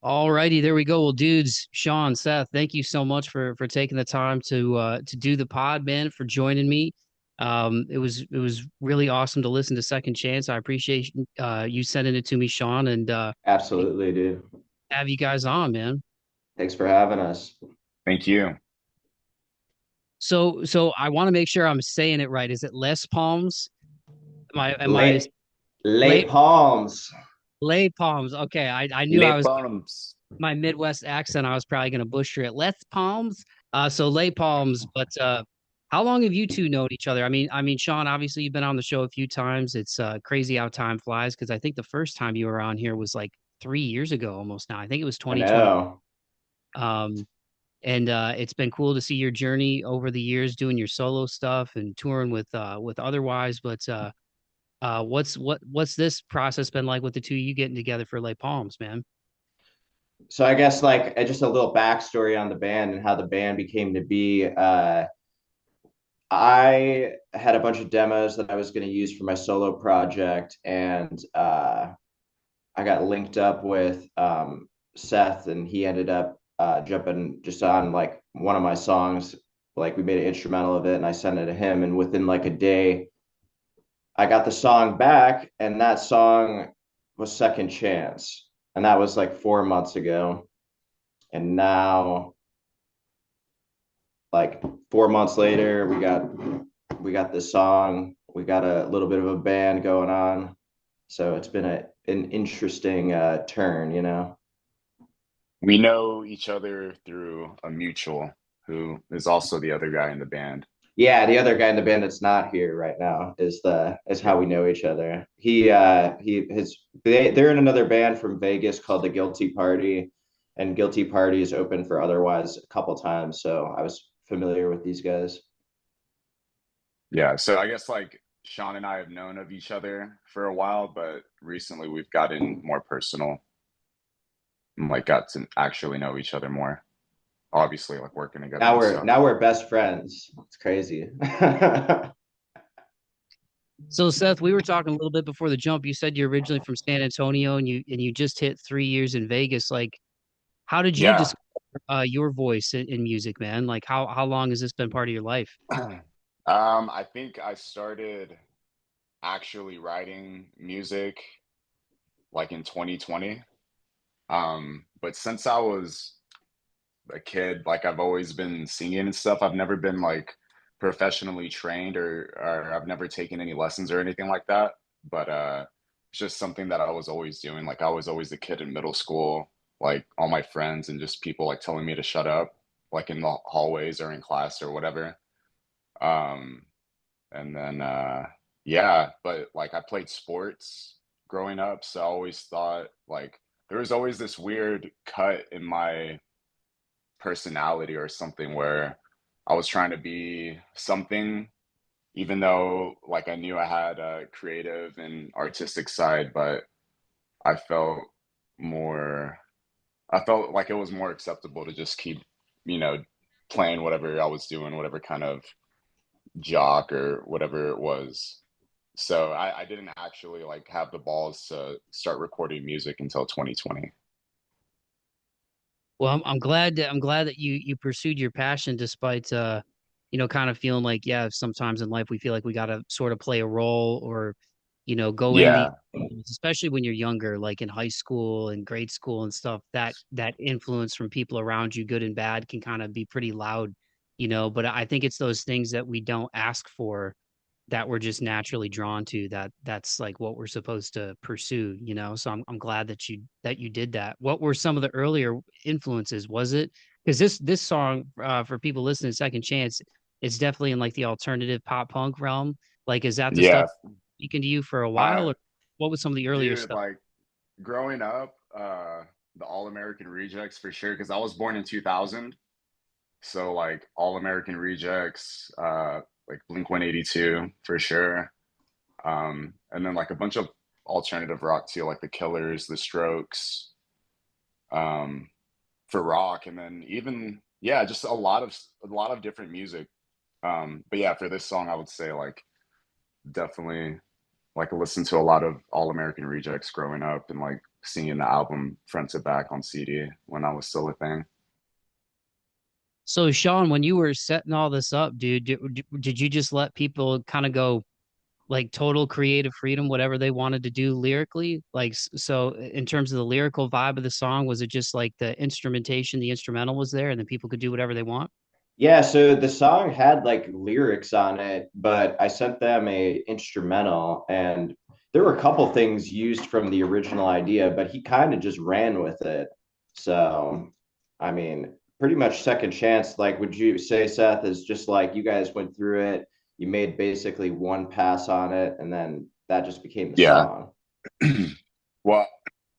All righty, there we go. Well, dudes, Sean, Seth, thank you so much for taking the time to do the pod, man, for joining me. It was really awesome to listen to Second Chance. I appreciate you sending it to me, Sean, and Absolutely, dude. have you guys on, man. Thanks for having us. Thank you. So I want to make sure I'm saying it right. Is it Les Palms? Am I Late, late late palms. lay palms? Okay, I knew I Les was Palms. my Midwest accent. I was probably going to butcher it. Les Palms. So lay palms. But how long have you two known each other? I mean, Sean. Obviously, you've been on the show a few times. It's crazy how time flies. Because I think the first time you were on here was like 3 years ago, almost now. I think it was I 2020. know. Um, and it's been cool to see your journey over the years, doing your solo stuff and touring with otherwise. But what's this process been like with the two of you getting together for Lay Palms, man? So I guess like just a little backstory on the band and how the band became to be. I had a bunch of demos that I was going to use for my solo project, and I got linked up with Seth, and he ended up jumping just on like one of my songs. Like we made an instrumental of it, and I sent it to him, and within like a day, I got the song back, and that song was Second Chance. And that was like 4 months ago. And now, like 4 months later, we got this song. We got a little bit of a band going on. So it's been an interesting turn, you know. We know each other through a mutual who is also the other guy in the band. Yeah, the other guy in the band that's not here right now is how we know each other. They're in another band from Vegas called the Guilty Party, and Guilty Party is open for otherwise a couple times. So I was familiar with these guys. Yeah, so I guess like Sean and I have known of each other for a while, but recently we've gotten more personal and like got to actually know each other more. Obviously, like working together Now and we're stuff. now we're best friends. It's crazy. So Seth, we were talking a little bit before the jump. You said you're originally from San Antonio and you just hit 3 years in Vegas. Like, how did you Yeah. discover your voice in music, man? Like, how long has this been part of your life? I think I started actually writing music like in 2020. But since I was a kid, like I've always been singing and stuff. I've never been like professionally trained or I've never taken any lessons or anything like that. But it's just something that I was always doing. Like I was always the kid in middle school, like all my friends and just people like telling me to shut up, like in the hallways or in class or whatever. Um, and then yeah, but like I played sports growing up, so I always thought like there was always this weird cut in my personality or something where I was trying to be something, even though like I knew I had a creative and artistic side, but I felt more, I felt like it was more acceptable to just keep, you know, playing whatever I was doing, whatever kind of jock or whatever it was. So I didn't actually like have the balls to start recording music until 2020. Well, I'm glad that you pursued your passion despite kind of feeling like, yeah, sometimes in life we feel like we got to sort of play a role or go in the, Yeah. especially when you're younger, like in high school and grade school and stuff, that influence from people around you, good and bad, can kind of be pretty loud. But I think it's those things that we don't ask for that we're just naturally drawn to, that's like what we're supposed to pursue. So I'm glad that you did that. What were some of the earlier influences? Was it because this song, for people listening, Second Chance, it's definitely in like the alternative pop punk realm. Like, is that the stuff Yeah. speaking to you for a while, Uh, or what was some of the earlier dude, stuff? like growing up, the All American Rejects for sure, because I was born in 2000. So like All American Rejects, like Blink 182 for sure. And then like a bunch of alternative rock too, like the Killers, the Strokes, um, for rock, and then even yeah, just a lot of different music. But yeah, for this song, I would say like definitely like listen to a lot of All American Rejects growing up, and like seeing the album front to back on CD when I was still a thing. So Sean, when you were setting all this up, dude, did you just let people kind of go like total creative freedom, whatever they wanted to do lyrically? Like, so in terms of the lyrical vibe of the song, was it just like the instrumentation, the instrumental was there and then people could do whatever they want? Yeah, so the song had like lyrics on it, but I sent them a instrumental and there were a couple things used from the original idea, but he kind of just ran with it. So, I mean, pretty much second chance. Like, would you say, Seth, is just like you guys went through it, you made basically one pass on it, and then that just became the Yeah. song? Well,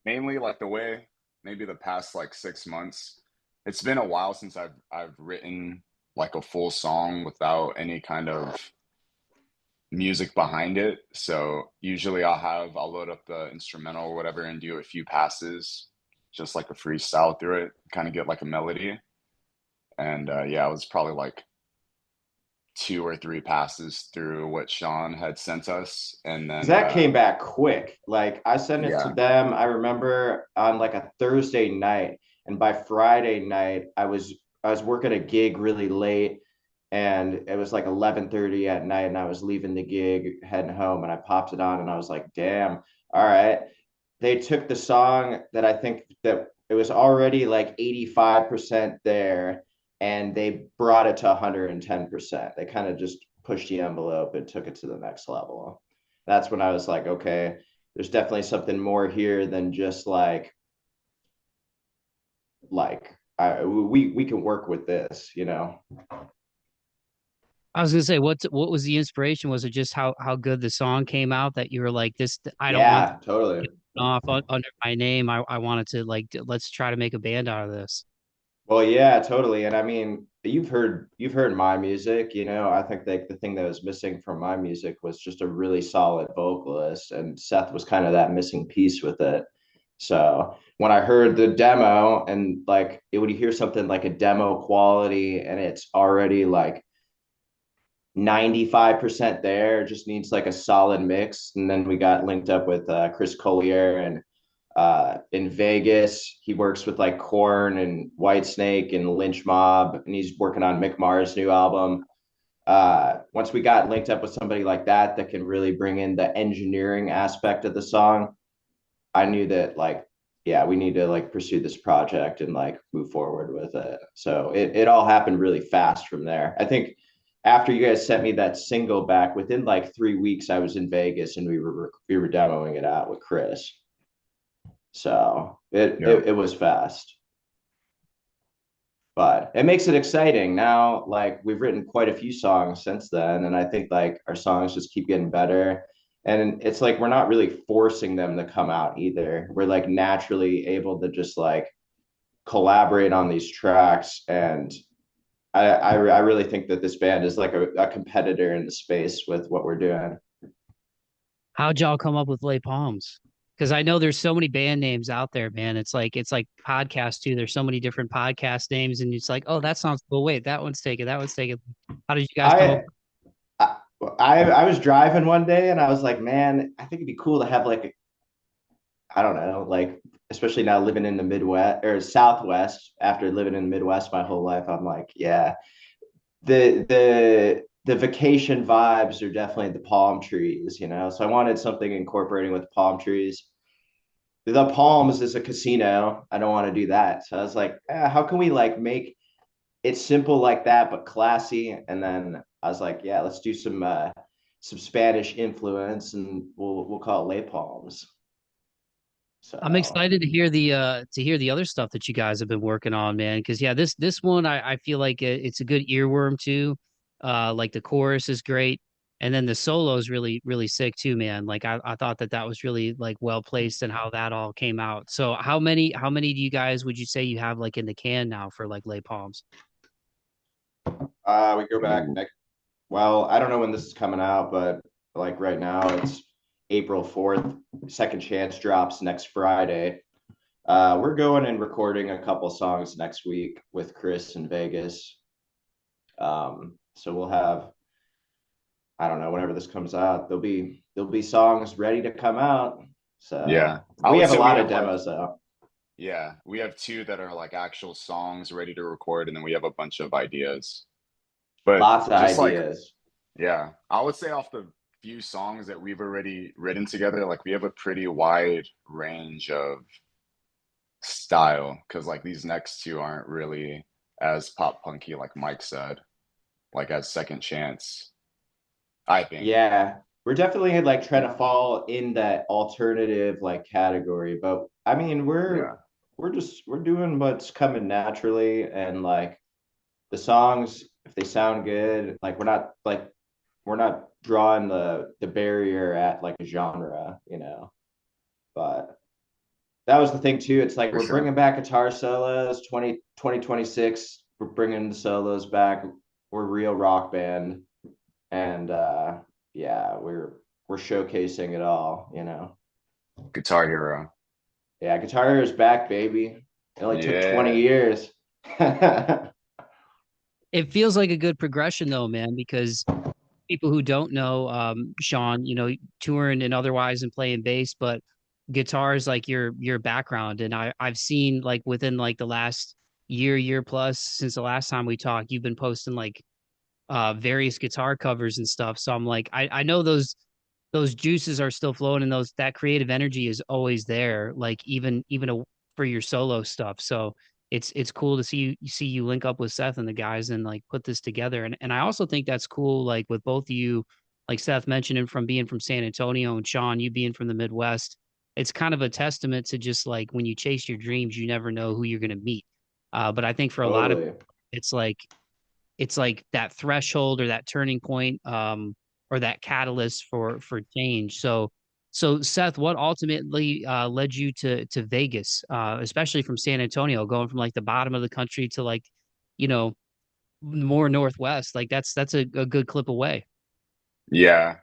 mainly like the way maybe the past like 6 months, it's been a while since I've written like a full song without any kind of music behind it. So usually I'll load up the instrumental or whatever and do a few passes, just like a freestyle through it, kind of get like a melody. And yeah, it was probably like 2 or 3 passes through what Sean had sent us, and Because then that came back quick. Like I sent it to yeah, them, I remember on like a Thursday night, and by Friday night, I was working a gig really late, and it was like 11:30 at night, and I was leaving the gig, heading home, and I popped it on, and I was like, damn, all right. They took the song that I think that it was already like 85% there, and they brought it to 110%. They kind of just pushed the envelope and took it to the next level. That's when I was like, okay, there's definitely something more here than just we can work with this, you know. I was gonna say, what was the inspiration? Was it just how good the song came out that you were like, this, I don't want Yeah, totally. to get off under my name. I wanted to like, let's try to make a band out of this. Well, yeah, totally. And I mean, you've heard my music, you know. I think like the thing that was missing from my music was just a really solid vocalist, and Seth was kind of that missing piece with it. So when I heard the demo and like it would you hear something like a demo quality and it's already like 95% there, it just needs like a solid mix. And then we got linked up with Chris Collier and in Vegas. He works with like Korn and Whitesnake and Lynch Mob, and he's working on Mick Mars' new album. Once we got linked up with somebody like that that can really bring in the engineering aspect of the song, I knew that like, yeah, we need to like pursue this project and like move forward with it. So it all happened really fast from there. I think after you guys sent me that single back, within like 3 weeks, I was in Vegas and we were demoing it out with Chris. So it, yeah, it it was fast, but it makes it exciting now. Like we've written quite a few songs since then, and I think like our songs just keep getting better. And it's like we're not really forcing them to come out either. We're like naturally able to just like collaborate on these tracks, and I really think that this band is like a competitor in the space with what we're doing. How'd y'all come up with Lay Palms? Because I know there's so many band names out there, man. It's like podcasts too. There's so many different podcast names, and it's like, oh, that sounds cool. Wait, that one's taken. That one's taken. How did you guys come up? I I I was driving one day and I was like, man, I think it'd be cool to have like I don't know, like especially now living in the Midwest or Southwest after living in the Midwest my whole life, I'm like, yeah, the vacation vibes are definitely the palm trees, you know. So I wanted something incorporating with palm trees. The Palms is a casino. I don't want to do that. So I was like, how can we like make it simple like that but classy? And then I was like, yeah, let's do some Spanish influence and we'll call it Lay Palms. I'm So excited to hear the other stuff that you guys have been working on, man. Because yeah, this one I feel like it's a good earworm too. Like the chorus is great, and then the solo is really sick too, man. Like I thought that was really like well placed and how that all came out. So how many do you guys would you say you have like in the can now for like Lay Palms? we go back ooh, next. Well, I don't know when this is coming out, but like right now it's April 4th. Second Chance drops next Friday. We're going and recording a couple songs next week with Chris in Vegas. So we'll have, I don't know, whenever this comes out, there'll be songs ready to come out. So Yeah. I we would have a say we lot of have like, demos though. yeah, we have two that are like actual songs ready to record, and then we have a bunch of ideas. But Lots of just like, ideas. yeah, I would say off the few songs that we've already written together, like we have a pretty wide range of style because like these next two aren't really as pop punky, like Mike said, like as Second Chance, I think. Yeah, we're definitely like trying to fall in that alternative like category, but I mean Yeah. we're doing what's coming naturally, and like the songs, if they sound good, like we're not drawing the barrier at like a genre, you know. But that was the thing too. It's like For we're sure. bringing back guitar solos 2026. We're bringing the solos back. We're a real rock band, and yeah, we're showcasing it all, you know. Guitar Hero. Yeah, Guitar Hero is back, baby. It only took 20 Yeah. years. It feels like a good progression though, man, because people who don't know, Sean, touring and otherwise and playing bass, but guitar is like your background. And I've seen like within like the last year plus since the last time we talked, you've been posting like various guitar covers and stuff. So I'm like, I know those juices are still flowing and those that creative energy is always there, like for your solo stuff. So it's cool to see you link up with Seth and the guys and like put this together. And I also think that's cool, like with both of you, like Seth mentioning from being from San Antonio and Sean, you being from the Midwest. It's kind of a testament to just like when you chase your dreams, you never know who you're gonna meet. But I think for a lot of Totally. it's like it's like that threshold or that turning point or that catalyst for change. So Seth, what ultimately led you to Vegas, especially from San Antonio, going from like the bottom of the country to like, you know, more northwest? Like that's a good clip away. Yeah.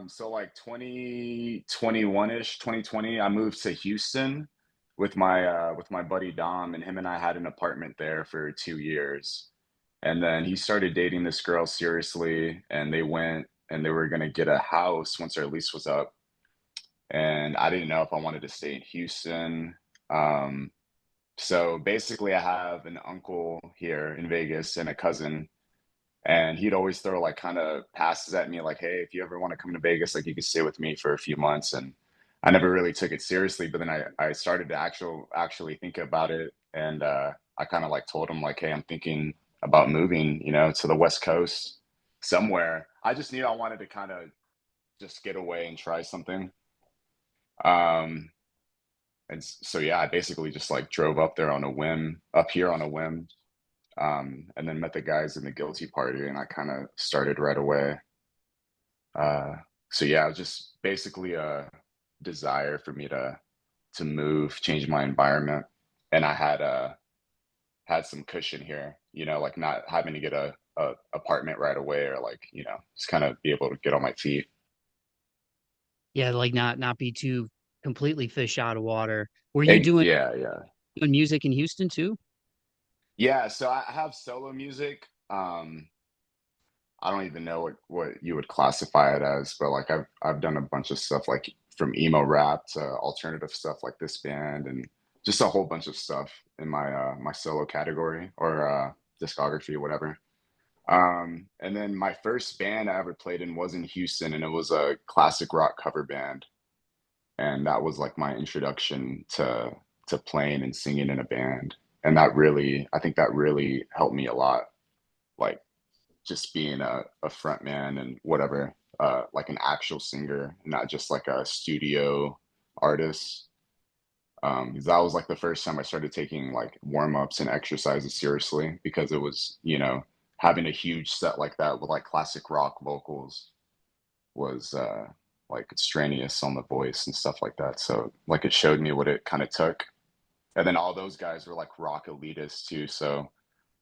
So like 2021-ish, 2020, I moved to Houston with my buddy Dom, and him and I had an apartment there for 2 years. And then he started dating this girl seriously, and they went and they were gonna get a house once our lease was up. And I didn't know if I wanted to stay in Houston. Um, so basically I have an uncle here in Vegas and a cousin, and he'd always throw like kind of passes at me like, hey, if you ever want to come to Vegas, like you could stay with me for a few months. And I never really took it seriously, but then I started to actually think about it. And I kind of like told him like, hey, I'm thinking about moving, to the West Coast somewhere. I just knew I wanted to kind of just get away and try something. um and so yeah, I basically just like drove up here on a whim, and then met the guys in the Guilty Party, and I kind of started right away. Uh, so yeah, it was just basically a desire for me to move, change my environment, and I had some cushion here, like not having to get a apartment right away, or like just kind of be able to get on my feet. Yeah, like not be too completely fish out of water. Were you Yeah, yeah. doing music in Houston too? Yeah, so I have solo music. I don't even know what you would classify it as, but like I've done a bunch of stuff like from emo rap to alternative stuff like this band, and just a whole bunch of stuff in my solo category, or discography, whatever. And then my first band I ever played in was in Houston, and it was a classic rock cover band, and that was like my introduction to playing and singing in a band, and I think that really helped me a lot, like just being a front man and whatever, like an actual singer, not just like a studio artist. 'Cause that was like the first time I started taking like warm-ups and exercises seriously, because it was, having a huge set like that with like classic rock vocals was like strenuous on the voice and stuff like that. So like it showed me what it kind of took. And then all those guys were like rock elitists too. So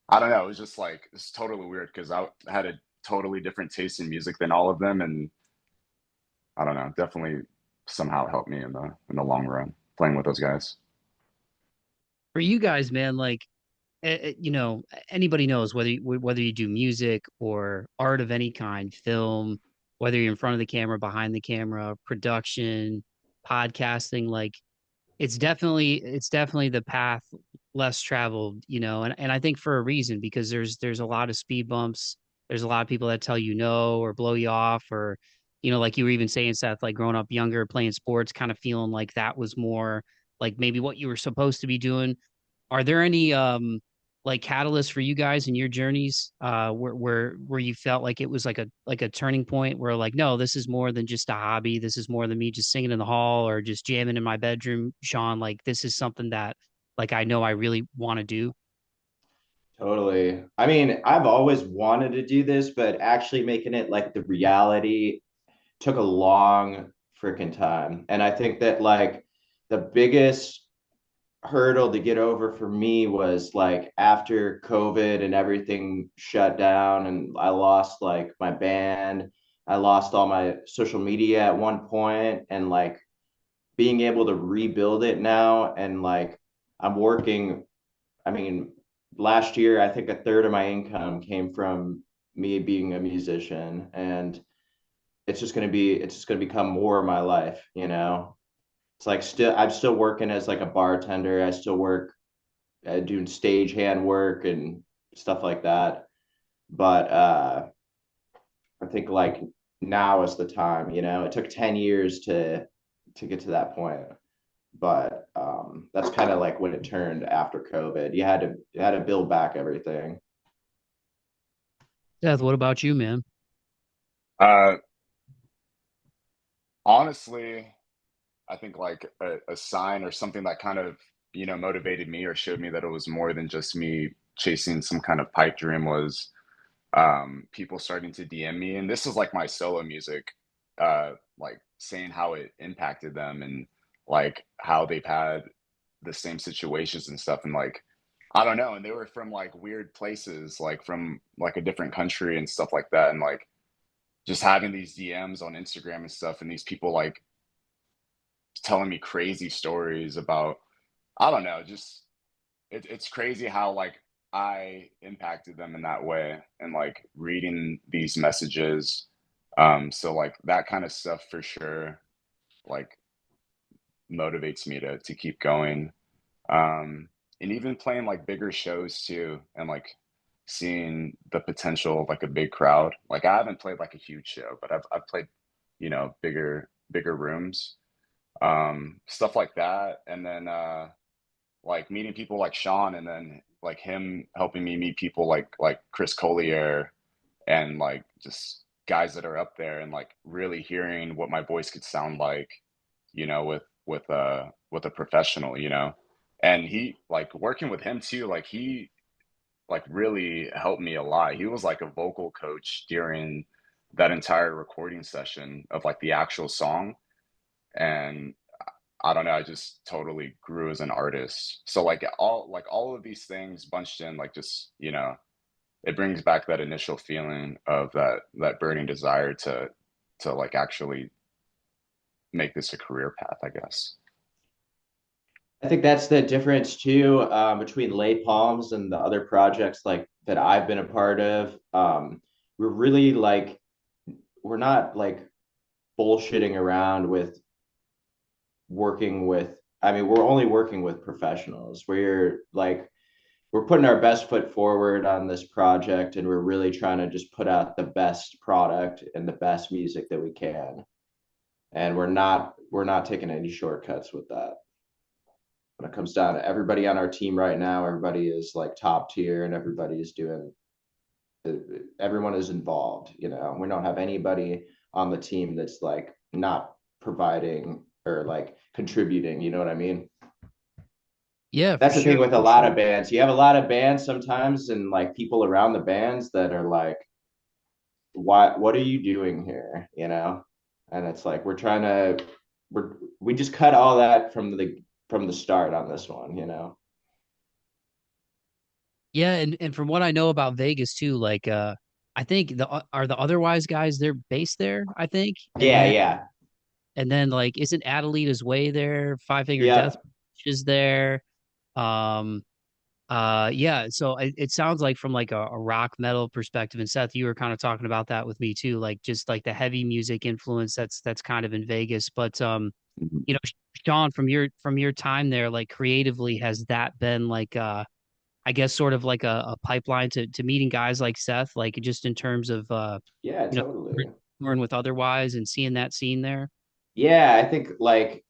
I don't know. It was just like it's totally weird because I had a totally different taste in music than all of them, and I don't know. Definitely somehow helped me in the long run playing with those guys. For you guys, man, like anybody knows whether you do music or art of any kind, film, whether you're in front of the camera, behind the camera, production, podcasting, like it's definitely the path less traveled, and I think for a reason, because there's a lot of speed bumps. There's a lot of people that tell you no or blow you off, or like you were even saying, Seth, like growing up younger, playing sports, kind of feeling like that was more like maybe what you were supposed to be doing. Are there any like catalysts for you guys in your journeys where you felt like it was like a turning point where like, no, this is more than just a hobby. This is more than me just singing in the hall or just jamming in my bedroom, Sean. Like this is something that like I know I really want to do. Totally. I mean, I've always wanted to do this, but actually making it like the reality took a long freaking time. And I think that like the biggest hurdle to get over for me was like after COVID and everything shut down and I lost like my band, I lost all my social media at one point, and like being able to rebuild it now, and like I'm working, I mean, last year I think a third of my income came from me being a musician, and it's just going to become more of my life, you know. It's like still I'm still working as like a bartender. I still work doing stagehand work and stuff like that. But I think like now is the time, you know. It took 10 years to get to that point. But that's kind of like when it turned after COVID. You had to build back everything. Seth, what about you, man? Uh, Honestly, I think like a sign or something that kind of, motivated me or showed me that it was more than just me chasing some kind of pipe dream was people starting to DM me. And this is like my solo music, like saying how it impacted them and like how they've had the same situations and stuff. And like, I don't know. And they were from like weird places, like from like a different country and stuff like that. And like just having these DMs on Instagram and stuff, and these people like telling me crazy stories about, I don't know, just it's crazy how like I impacted them in that way and like reading these messages. So like that kind of stuff for sure, like motivates me to keep going. And even playing like bigger shows too, and like seeing the potential of like a big crowd. Like I haven't played like a huge show, but I've played, bigger rooms, stuff like that. And then like meeting people like Sean, and then like him helping me meet people like Chris Collier, and like just guys that are up there, and like really hearing what my voice could sound like, with a professional, and he like working with him too, like he like really helped me a lot. He was like a vocal coach during that entire recording session of like the actual song. And I don't know, I just totally grew as an artist. So like all of these things bunched in, like just, it brings back that initial feeling of that burning desire to like actually make this a career path, I guess. I think that's the difference too, between Late Palms and the other projects like that I've been a part of. We're really like we're not like bullshitting around with working with. I mean, we're only working with professionals. We're putting our best foot forward on this project, and we're really trying to just put out the best product and the best music that we can. And we're not taking any shortcuts with that. When it comes down to everybody on our team right now, everybody is like top tier, and everybody is doing everyone is involved. We don't have anybody on the team that's like not providing or like contributing, you know what I mean? Yeah, for That's the sure. thing with a lot of bands. You have a lot of bands sometimes, and like people around the bands that are like, what are you doing here, and it's like we just cut all that from the start on this one, Yeah, and from what I know about Vegas too, like I think are the Otherwise guys, they're based there, I think. And Yeah, then yeah, like isn't Adelita's Way there? Five Finger Death yeah. Punch is there. Um yeah, so it sounds like from like a rock metal perspective, and Seth, you were kind of talking about that with me too, like just like the heavy music influence that's kind of in Vegas. But Mhm. you know, Sean, from your time there, like creatively, has that been like I guess sort of like a pipeline to meeting guys like Seth, like just in terms of Yeah, you know, totally. touring with Otherwise and seeing that scene there? Yeah, I think like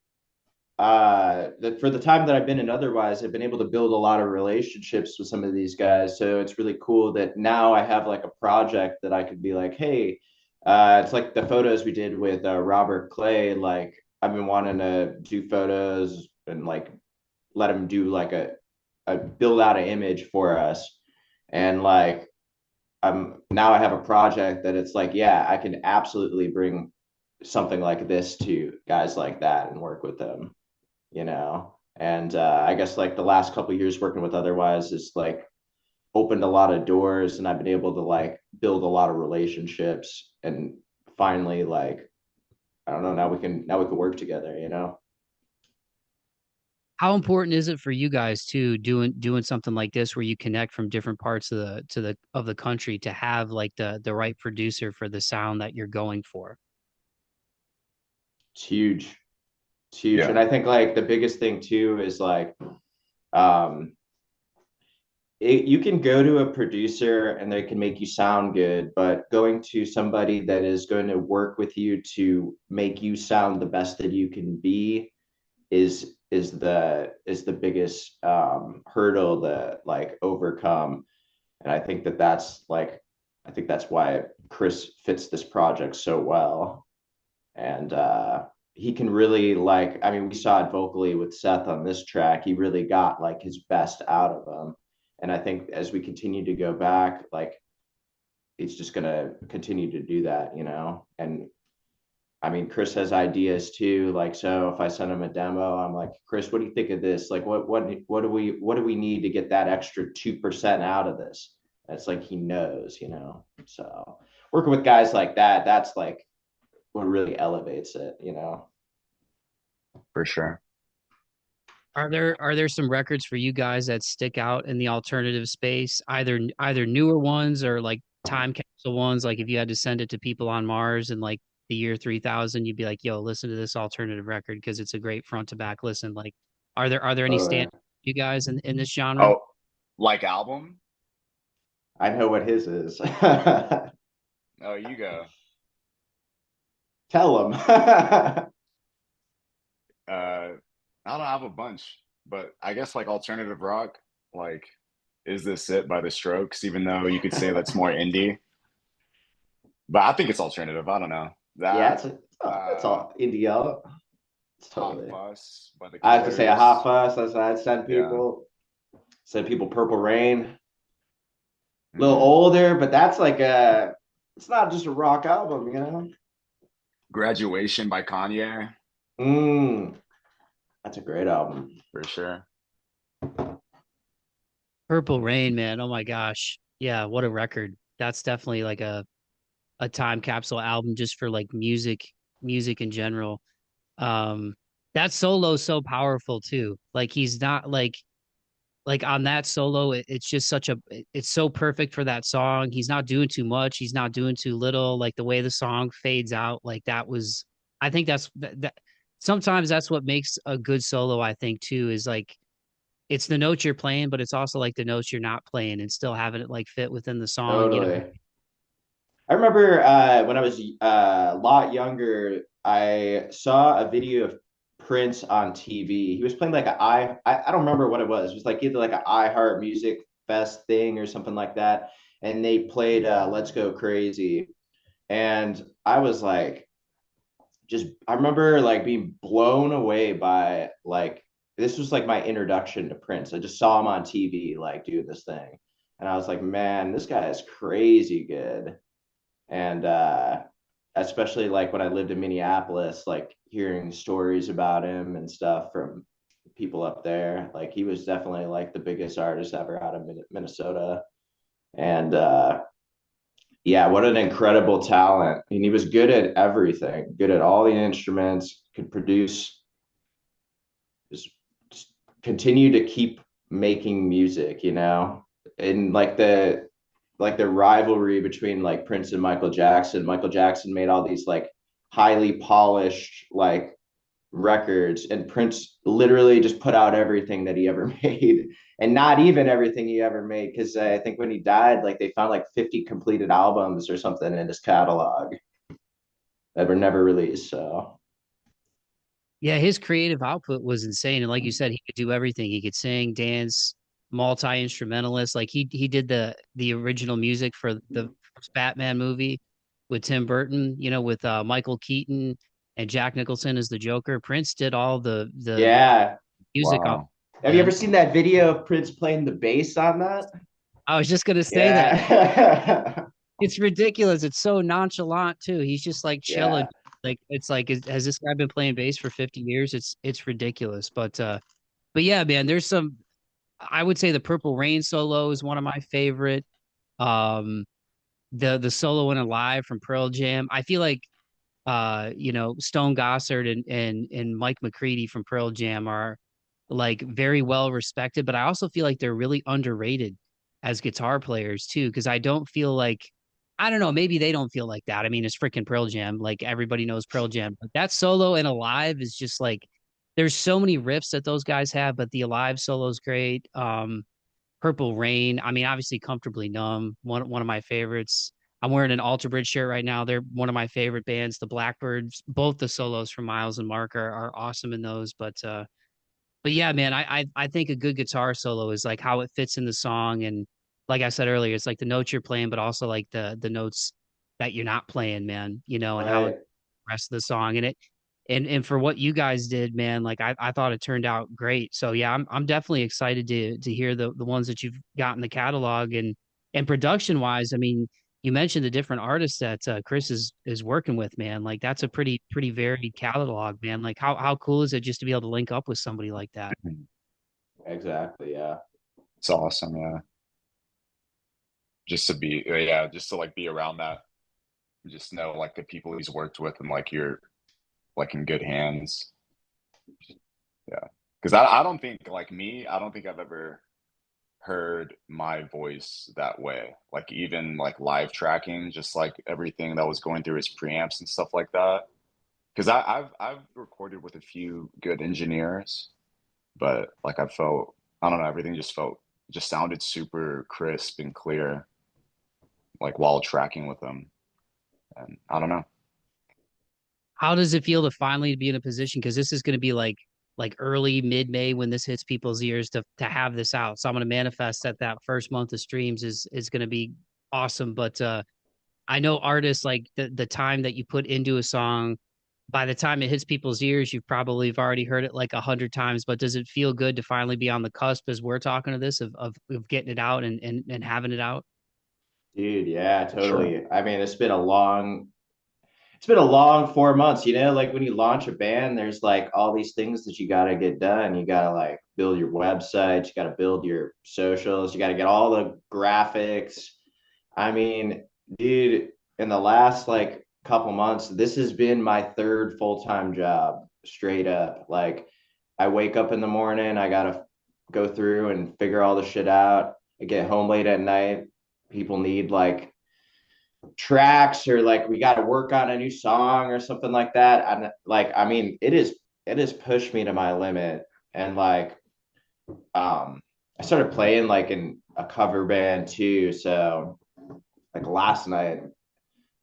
for the time that I've been in Otherwise, I've been able to build a lot of relationships with some of these guys. So it's really cool that now I have like a project that I could be like, hey, it's like the photos we did with Robert Clay. Like I've been wanting to do photos and like let him do like a build out an image for us. And like I'm now I have a project that it's like, yeah, I can absolutely bring something like this to guys like that and work with them, you know. And I guess like the last couple of years working with Otherwise is like opened a lot of doors, and I've been able to like build a lot of relationships, and finally like I don't know, now we can work together, you know. How important is it for you guys too, doing something like this where you connect from different parts of the country to have like the right producer for the sound that you're going for? It's huge. It's huge. Yeah. And I think like the biggest thing too is like um you can go to a producer and they can make you sound good, but going to somebody that is going to work with you to make you sound the best that you can be is the biggest hurdle to like overcome. And I think that that's like I think that's why Chris fits this project so well. And he can really like I mean we saw it vocally with Seth on this track. He really got like his best out of him. And I think as we continue to go back, like it's just gonna continue to do that, you know. And I mean, Chris has ideas too. Like, so if I send him a demo, I'm like, Chris, what do you think of this? Like, what do we need to get that extra 2% out of this? It's like he knows, you know. So working with guys like that, that's like what really elevates it, you know. For sure. Are there some records for you guys that stick out in the alternative space, either newer ones or like time capsule ones? Like if you had to send it to people on Mars in like the year 3000, you'd be like, "Yo, listen to this alternative record because it's a great front to back listen." Like, are there any stand Totally. you guys in this genre? Oh, like album? I know what his is. Oh, you go. Tell him. Uh, I don't have a bunch, but I guess like alternative rock, like Is This It by The Strokes, even though you could say that's more indie. But I think it's alternative. I don't know. Yeah, That, it's uh, all India. It's Hot totally. Fuss by The I have to say a hot Killers. fuss. That's what I'd send Yeah. people. Send people Purple Rain. A little Hmm. older, but that's like a. It's not just a rock album, you know. Graduation by Kanye, Mm, that's a great album. for sure. Purple Rain, man. Oh my gosh. Yeah, what a record. That's definitely like a time capsule album just for like music in general. Um that solo is so powerful too. Like he's not like on that solo it's just it's so perfect for that song. He's not doing too much, he's not doing too little. Like the way the song fades out, like that was I think that sometimes that's what makes a good solo, I think too, is like it's the notes you're playing, but it's also like the notes you're not playing and still having it like fit within the song, you know. Totally. I remember when I was a lot younger, I saw a video of Prince on TV. He was playing like I don't remember what it was. It was like either like an iHeart Music Fest thing or something like that. And they played Let's Go Crazy. And I was like, just I remember like being blown away by like this was like my introduction to Prince. I just saw him on TV like doing this thing. And I was like, man, this guy is crazy good. And especially like when I lived in Minneapolis, like hearing stories about him and stuff from people up there, like he was definitely like the biggest artist ever out of Minnesota. And yeah, what an incredible talent. And he was good at everything, good at all the instruments, could produce, just continue to keep making music, you know? And like the rivalry between like Prince and Michael Jackson. Michael Jackson made all these like highly polished, like Records, and Prince literally just put out everything that he ever made, and not even everything he ever made, because I think when he died, like they found like 50 completed albums or something in his catalog that were never released. So Yeah, his creative output was insane. And like you said, he could do everything. He could sing, dance, multi-instrumentalist. Like he did the original music for the first Batman movie with Tim Burton, with Michael Keaton and Jack Nicholson as the Joker. Prince did all the yeah. music on, Wow. Have you ever man. seen that video of Prince playing the bass on that? I was just gonna say that. Yeah. It's ridiculous. It's so nonchalant too. He's just like chilling. Yeah. Like it's like, has this guy been playing bass for 50 years? It's ridiculous. But yeah, man, there's some. I would say the Purple Rain solo is one of my favorite. Um, the solo in Alive from Pearl Jam. I feel like Stone Gossard and Mike McCready from Pearl Jam are like very well respected, but I also feel like they're really underrated as guitar players too, because I don't feel like, I don't know, maybe they don't feel like that. I mean, it's freaking Pearl Jam. Like everybody knows Pearl Jam. But that solo in Alive is just like, there's so many riffs that those guys have, but the Alive solo is great. Purple Rain. I mean, obviously Comfortably Numb, one of my favorites. I'm wearing an Alter Bridge shirt right now. They're one of my favorite bands. The Blackbirds, both the solos from Miles and Mark are awesome in those. But yeah, man, I think a good guitar solo is like how it fits in the song, and like I said earlier, it's like the notes you're playing, but also like the notes that you're not playing, man. And how it Right. rest of the song, and for what you guys did, man, like I thought it turned out great. So yeah, I'm definitely excited to hear the ones that you've got in the catalog, and production wise. I mean, you mentioned the different artists that Chris is working with, man. Like that's a pretty varied catalog, man. Like how cool is it just to be able to link up with somebody like that? Exactly. Yeah. It's awesome, yeah. Just to be, yeah, just to like be around that, just know like the people he's worked with and like you're like in good hands. Yeah. Because I don't think like me, I don't think I've ever heard my voice that way. Like even like live tracking, just like everything that was going through his preamps and stuff like that. Because I've recorded with a few good engineers, but like I don't know, everything just sounded super crisp and clear, like while tracking with them. And I don't know. How does it feel to finally be in a position? Because this is going to be like early mid-May when this hits people's ears to have this out. So I'm going to manifest that first month of streams is going to be awesome. But I know artists like the time that you put into a song, by the time it hits people's ears, you've probably have already heard it like 100 times. But does it feel good to finally be on the cusp as we're talking to this of getting it out and having it out? Dude, yeah, For sure. totally. I mean, it's been a long 4 months, like when you launch a band, there's like all these things that you got to get done. You got to like build your website, you got to build your socials, you got to get all the graphics. I mean, dude, in the last like couple months, this has been my third full-time job, straight up. Like I wake up in the morning, I got to go through and figure all the shit out. I get home late at night. People need like tracks, or like we got to work on a new song or something like that. And like, I mean, it has pushed me to my limit. And like, I started playing like in a cover band too. So like last night,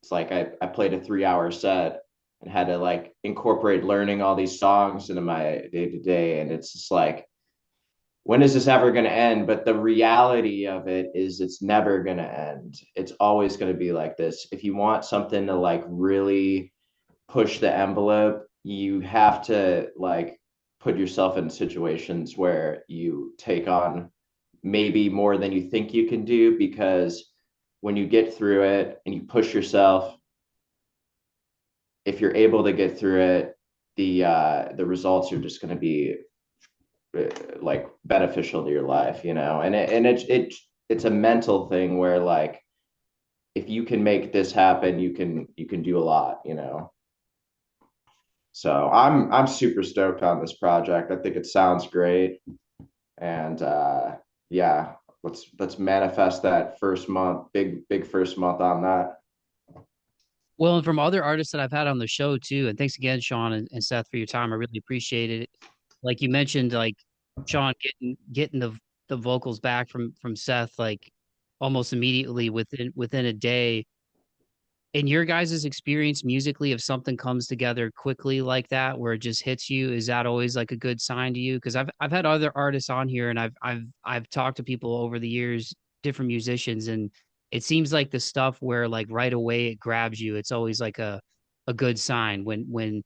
it's like I played a 3 hour set and had to like incorporate learning all these songs into my day to day. And it's just like, when is this ever going to end? But the reality of it is it's never going to end. It's always going to be like this. If you want something to like really push the envelope, you have to like put yourself in situations where you take on maybe more than you think you can do, because when you get through it and you push yourself, if you're able to get through it, the results are just going to be like beneficial to your life, and it's a mental thing where like if you can make this happen, you can do a lot. So I'm super stoked on this project. I think it sounds great, and yeah, let's manifest that first month, big first month on that. Well, and from other artists that I've had on the show too, and thanks again, Sean and Seth, for your time. I really appreciate it. Like you mentioned, like Sean getting the vocals back from Seth like almost immediately within a day. In your guys' experience musically, if something comes together quickly like that, where it just hits you, is that always like a good sign to you? Because I've had other artists on here, and I've talked to people over the years, different musicians, and it seems like the stuff where like right away it grabs you. It's always like a good sign when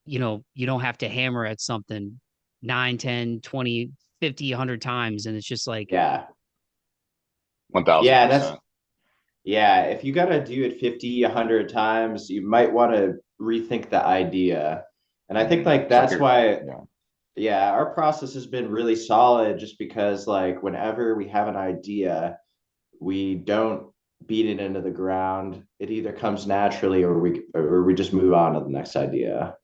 you don't have to hammer at something 9, 10, 20, 50, 100 times, and it's just like Yeah. Yeah, that's 1000%. yeah. If you gotta do it 50, 100 times, you might want to rethink the idea. And I think like It's like that's a, why, yeah, yeah, our process has been really solid just because like whenever we have an idea, we don't beat it into the ground. It either comes naturally or we just move on to the next idea.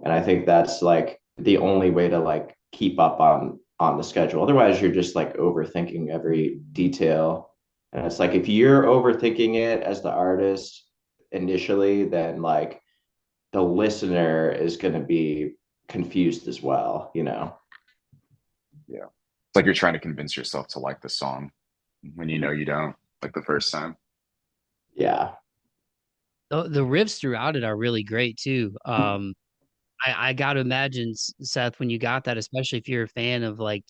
And I think that's like the only way to like keep up on the schedule. Otherwise, you're just like overthinking every detail. And it's like if you're overthinking it as the artist initially, then like the listener is going to be confused as well, you know? yeah. It's like you're trying to convince yourself to like the song when you know you don't, like the first time. Yeah. the riffs throughout it are really great too. I got to imagine, Seth, when you got that, especially if you're a fan of like,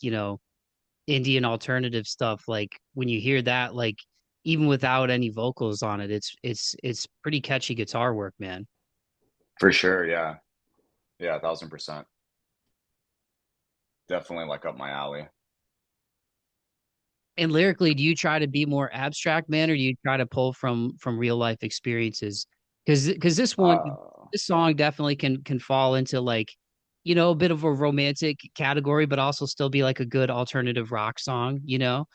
Indian alternative stuff, like when you hear that, like even without any vocals on it, it's pretty catchy guitar work, man. For sure, yeah. Yeah, 1000%. Definitely like up my alley. And lyrically, do you try to be more abstract, man, or do you try to pull from real life experiences? Because Uh, this song definitely can fall into like, a bit of a romantic category, but also still be like a good alternative rock song, you know?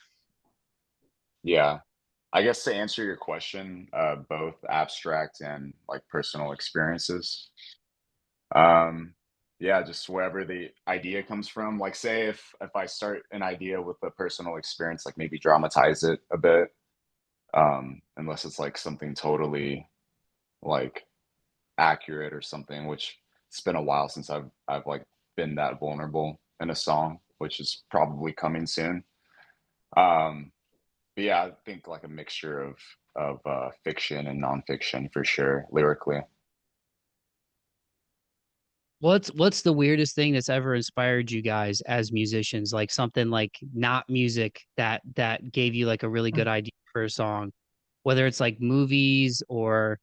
yeah. I guess to answer your question, both abstract and like personal experiences. Um, yeah, just wherever the idea comes from. Like say if I start an idea with a personal experience, like maybe dramatize it a bit, unless it's like something totally like accurate or something, which it's been a while since I've like been that vulnerable in a song, which is probably coming soon. Um, but yeah, I think like a mixture of fiction and nonfiction for sure, lyrically. What's the weirdest thing that's ever inspired you guys as musicians? Like something like not music that gave you like a really good idea for a song, whether it's like movies or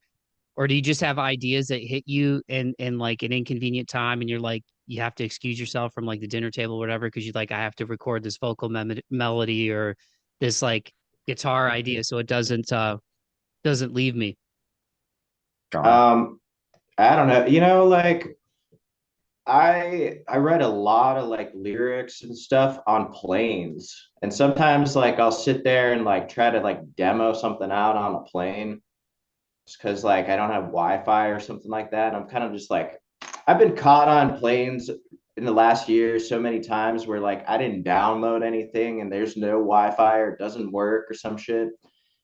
do you just have ideas that hit you in like an inconvenient time and you're like you have to excuse yourself from like the dinner table or whatever because you're like I have to record this vocal melody or this like guitar idea so it doesn't leave me. John. Um, I don't know. Like I read a lot of like lyrics and stuff on planes. And sometimes like I'll sit there and like try to like demo something out on a plane just because like I don't have Wi-Fi or something like that. I'm kind of just like I've been caught on planes in the last year so many times where like I didn't download anything and there's no Wi-Fi or it doesn't work or some shit.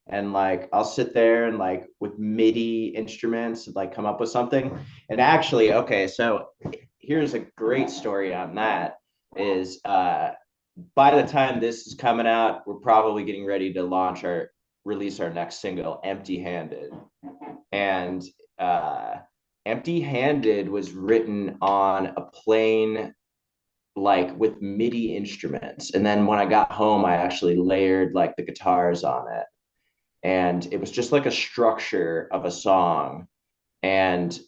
And like I'll sit there and like with MIDI instruments like come up with something. And actually, okay, so here's a great story on that is by the time this is coming out, we're probably getting ready to release our next single, Empty Handed. And uh Empty Handed was written on a plane like with MIDI instruments. And then when I got home, I actually layered like the guitars on it. And it was just like a structure of a song. And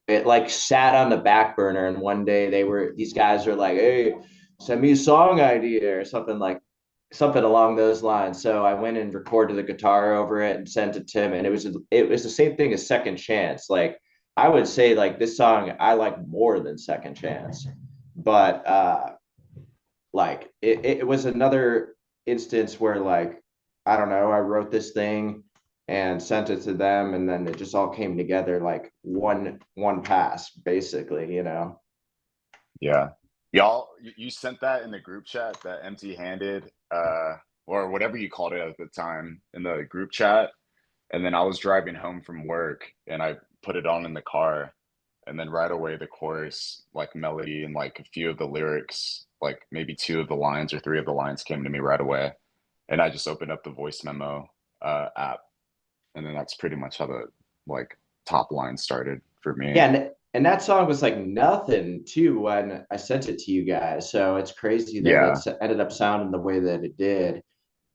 it like sat on the back burner. And one day these guys are like, hey, send me a song idea or something along those lines. So I went and recorded the guitar over it and sent it to him. And it was the same thing as Second Chance. Like I would say like this song I like more than Second Chance. But like it was another instance where like I don't know, I wrote this thing and sent it to them and then it just all came together like one pass basically, you know. Yeah. Y'all, you sent that in the group chat, that empty handed, or whatever you called it at the time in the group chat. And then I was driving home from work and I put it on in the car. And then right away, the chorus, like melody and like a few of the lyrics, like maybe two of the lines or three of the lines came to me right away. And I just opened up the voice memo app. And then that's pretty much how the like top line started for me. Yeah, and that song was like nothing too when I sent it to you guys. So it's crazy that Yeah, ended up sounding the way that it did.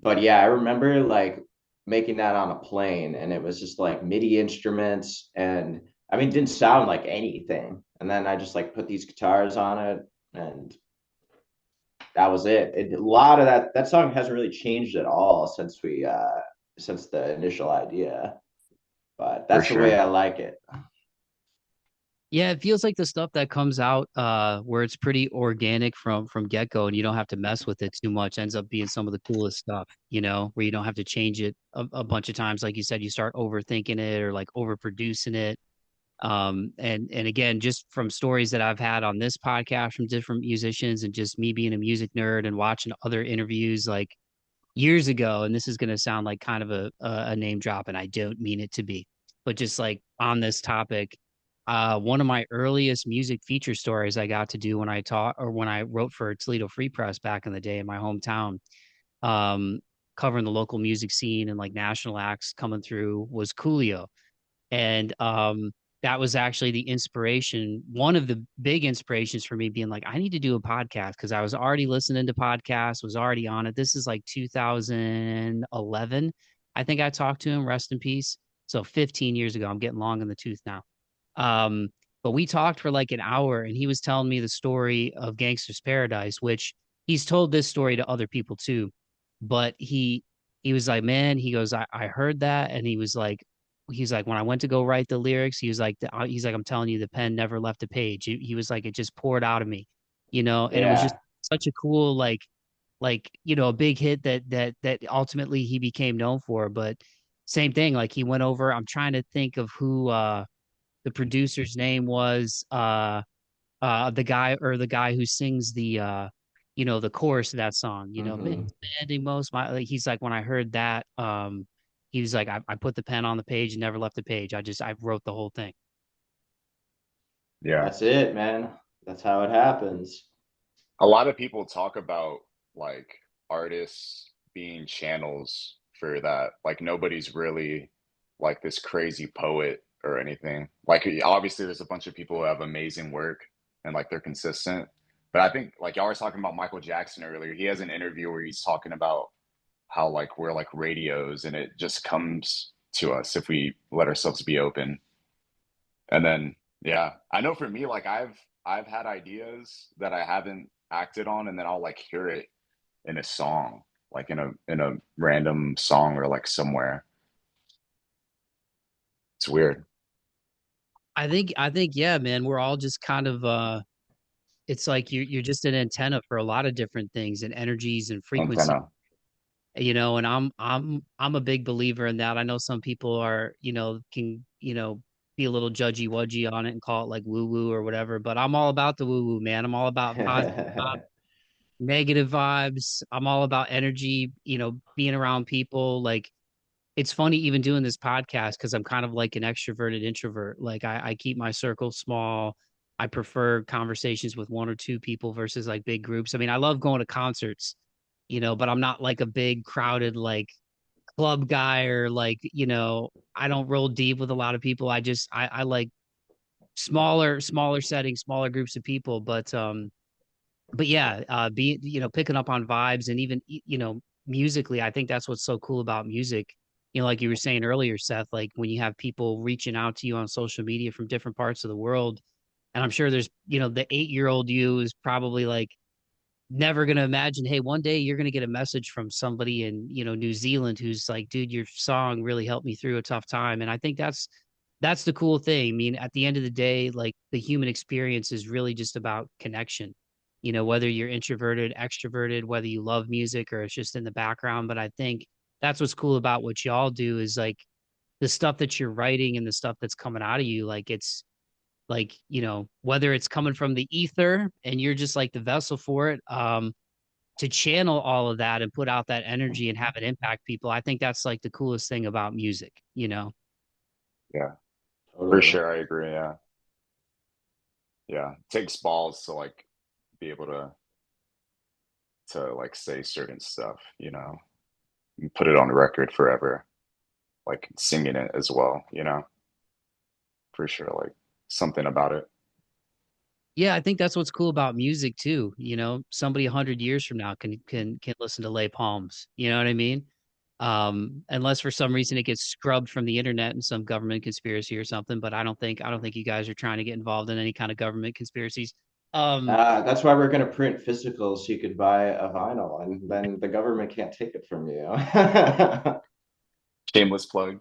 But yeah, I remember like making that on a plane, and it was just like MIDI instruments, and I mean, it didn't sound like anything. And then I just like put these guitars on it, and that was it. A lot of that song hasn't really changed at all since we since the initial idea. But for that's the way sure. I like it. Yeah, it feels like the stuff that comes out where it's pretty organic from get-go and you don't have to mess with it too much ends up being some of the coolest stuff, where you don't have to change it a bunch of times. Like you said, you start overthinking it or like overproducing it. And again, just from stories that I've had on this podcast from different musicians and just me being a music nerd and watching other interviews like years ago, and this is going to sound like kind of a name drop, and I don't mean it to be, but just like on this topic, one of my earliest music feature stories I got to do when I taught or when I wrote for Toledo Free Press back in the day in my hometown, um, covering the local music scene and like national acts coming through was Coolio. And that was actually the inspiration, one of the big inspirations for me being like, I need to do a podcast because I was already listening to podcasts, was already on it. This is like 2011. I think I talked to him, rest in peace. So 15 years ago, I'm getting long in the tooth now. Um, but we talked for like an hour and he was telling me the story of Gangster's Paradise, which he's told this story to other people too. But he was like, man, he goes, I heard that. And he's like, when I went to go write the lyrics, he's like, I'm telling you, the pen never left a page. He was like, it just poured out of me, and it was just Yeah. such a cool, a big hit that ultimately he became known for. But same thing, like he went over, I'm trying to think of who, the producer's name was, the guy who sings the chorus of that song, Hmm. Demanding most my like, he's like when I heard that, he was like, I put the pen on the page and never left the page. I wrote the whole thing. Yeah. That's it, man. That's how it happens. A lot of people talk about like artists being channels for that. Like nobody's really like this crazy poet or anything. Like obviously there's a bunch of people who have amazing work and like they're consistent. But I think like y'all were talking about Michael Jackson earlier. He has an interview where he's talking about how like we're like radios and it just comes to us if we let ourselves be open. And then, yeah, I know for me, like I've had ideas that I haven't acted on, and then I'll like hear it in a song, like in a random song or like somewhere. It's weird. I think yeah, man, we're all just kind of it's like you're just an antenna for a lot of different things and energies and frequencies, Antenna. and I'm a big believer in that. I know some people are, can, be a little judgy wudgy on it and call it like woo woo or whatever, but I'm all about the woo woo, man. I'm all about positive, negative vibes. I'm all about energy, being around people. Like it's funny even doing this podcast because I'm kind of like an extroverted introvert. Like I keep my circle small. I prefer conversations with one or two people versus like big groups. I mean, I love going to concerts, but I'm not like a big crowded like club guy or like, I don't roll deep with a lot of people. I like smaller settings, smaller groups of people. But yeah, be picking up on vibes and even musically, I think that's what's so cool about music. Like you were saying earlier, Seth, like when you have people reaching out to you on social media from different parts of the world, and I'm sure there's, the 8-year-old you is probably like never gonna imagine, hey, one day you're gonna get a message from somebody in, New Zealand who's like, dude, your song really helped me through a tough time. And I think that's the cool thing. I mean, at the end of the day, like the human experience is really just about connection. Whether you're introverted, extroverted, whether you love music or it's just in the background. But I think that's what's cool about what y'all do is like the stuff that you're writing and the stuff that's coming out of you, like it's whether it's coming from the ether and you're just like the vessel for it, to channel all of that and put out that energy and have it impact people. I think that's like the coolest thing about music, you know? Yeah, for Totally. sure. I agree. Yeah. Yeah. It takes balls to like be able to like say certain stuff, you know, and put it on the record forever, like singing it as well, you know, for sure. Like something about it. Yeah, I think that's what's cool about music too. You know, somebody 100 years from now can listen to Lay Palms. You know what I mean? Unless for some reason it gets scrubbed from the internet in some government conspiracy or something. But I don't think you guys are trying to get involved in any kind of government conspiracies. Um, That's why we're going to print physicals so you could buy a vinyl, and then the government can't take it from you. Shameless plug.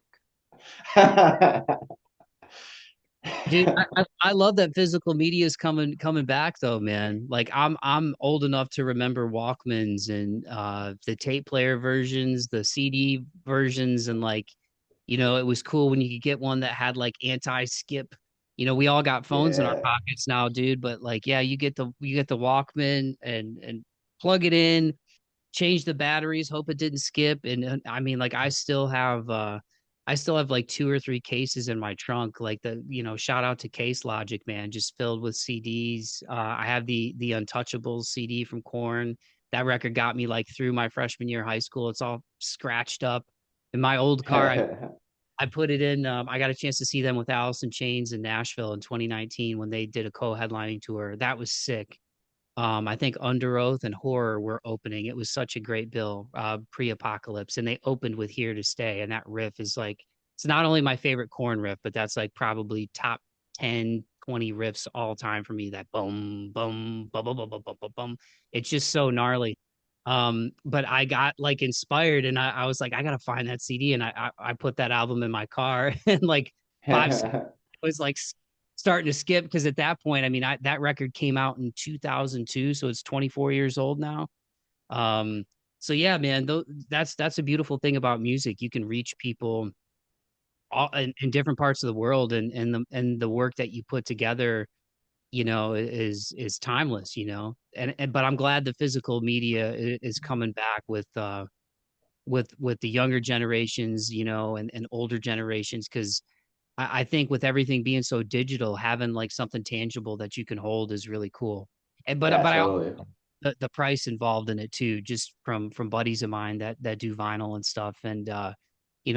Dude, I love that physical media is coming back though, man. Like I'm old enough to remember Walkmans and the tape player versions, the CD versions, and like, you know, it was cool when you could get one that had like anti-skip. You know, we all got phones in our Yeah. pockets now, dude, but like yeah, you get the Walkman and plug it in, change the batteries, hope it didn't skip. And I mean, like I still have like two or three cases in my trunk. Like shout out to Case Logic, man, just filled with CDs. I have the Untouchables CD from Korn. That record got me like through my freshman year of high school. It's all scratched up. In my old car, I put it in. I got a chance to see them with Alice in Chains in Nashville in 2019 when they did a co-headlining tour. That was sick. I think Under Oath and Horror were opening. It was such a great bill, pre-apocalypse, and they opened with Here to Stay. And that riff is like, it's not only my favorite Korn riff, but that's like probably top 10, 20 riffs all time for me. That boom, boom, boom, boom, boom, boom, boom, boom, boom. It's just so gnarly. But I got like inspired and I was like, I gotta find that CD. And I put that album in my car and like 5 seconds was like starting to skip because at that point, I mean, that record came out in 2002, so it's 24 years old now. Um, so yeah, man, that's a beautiful thing about music. You can reach people all in different parts of the world, and the work that you put together, is timeless. And but I'm glad the physical media is coming back with the younger generations, and older generations because I think with everything being so digital, having like something tangible that you can hold is really cool. And but Yeah, but I also totally. the price involved in it too, just from buddies of mine that do vinyl and stuff. And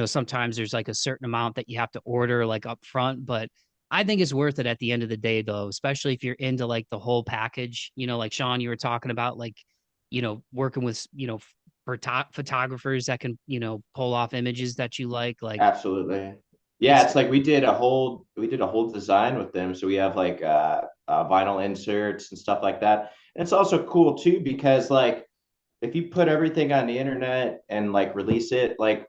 sometimes there's like a certain amount that you have to order like up front, but I think it's worth it at the end of the day though, especially if you're into like the whole package. Like Sean, you were talking about like, working with photographers that can, pull off images that you like. Absolutely. Yeah, It's it's like we did a whole design with them. So we have like vinyl inserts and stuff like that. And it's also cool too because like if you put everything on the internet and like release it, like